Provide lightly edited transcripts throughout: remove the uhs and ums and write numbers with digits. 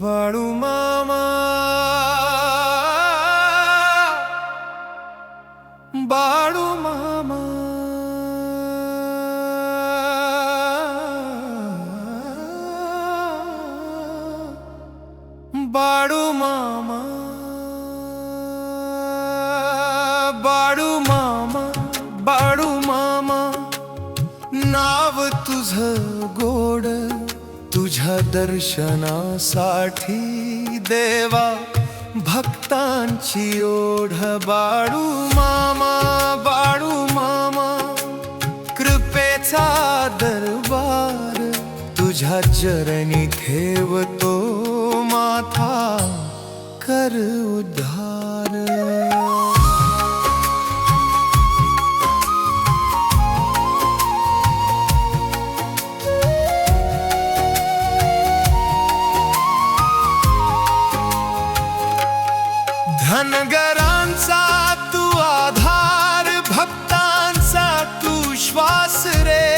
बाळू मामा, बाळू मामा, बाळू मामा, बाळू मामा, बाळू मामा, नाव तुझं गोड, तुझ्या दर्शनासाठी देवा भक्तांची ओढ. बाळू मामा, बाळू मामा, कृपेचा दरबार तुझ्या चरणी ठेवतो माथा, कर उद्धार. धनगरांचा तू आधार, भक्तांचा तू श्वास रे,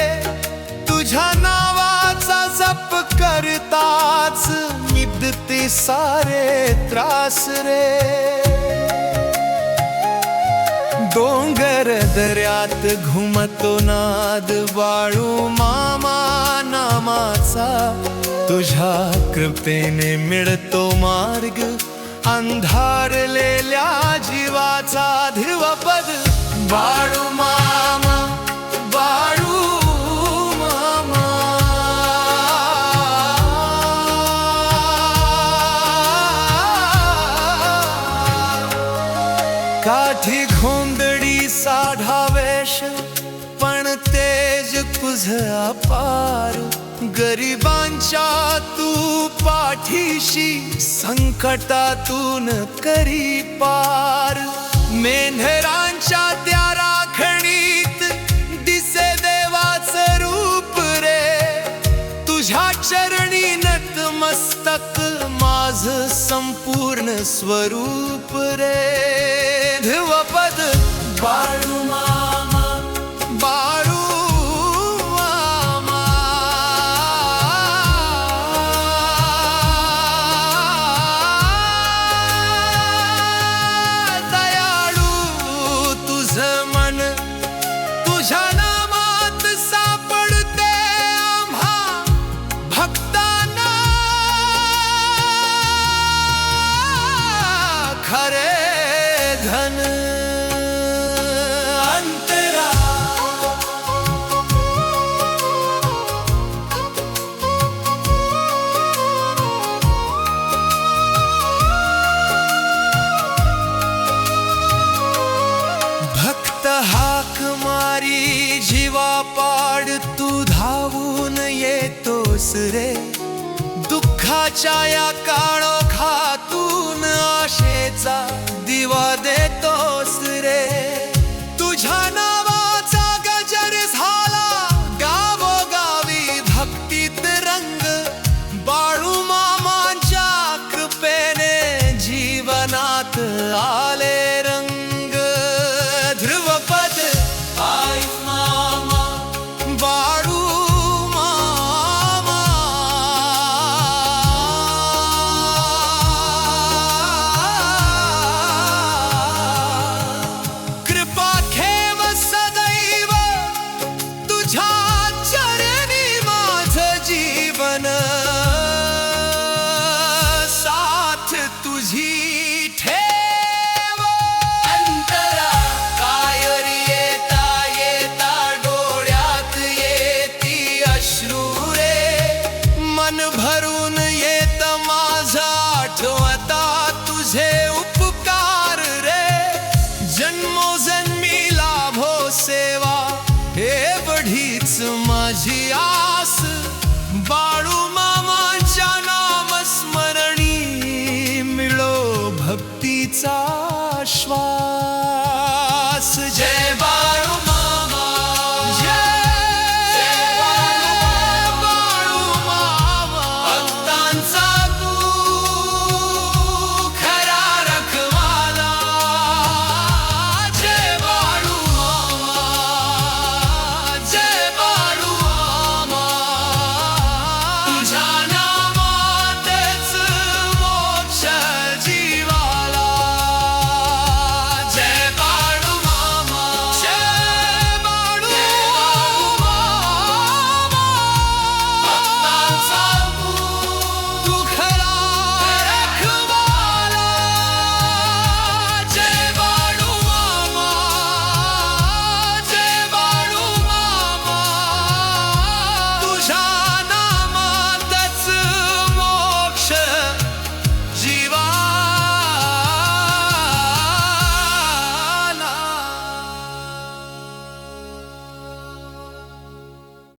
तुझ्या नावाचा जप करताच मिटते सारे त्रास रे. डोंगर दऱ्यात घुमतो नाद बाळू मामा नामाचा, तुझ्या कृपेने मिळतो मार्ग अंधारलेल्या जीवाचा ध्रुवपद. बाळू मामा, बाळू मामा, काठी घोंदडी साढावेश पण तेज तुझ अपार. गरिबांच्या तू पाठीशी संकटातून करी पार. मेंढरांच्या त्या राखणीत दिसे देवाचं रूप रे, तुझ्या चरणी नतमस्तक माझ संपूर्ण स्वरूप रे. ध्रुवपद बाळू मामा, बाळू तुझ्या नामात सापडते आम्हा भक्तांना खरे धन. अंतरा भक्त हाक मारी जीवा पाड तू धावून येतोस रे, दुःखाच्या या काळोखातून आशेचा दिवा देतोस रे.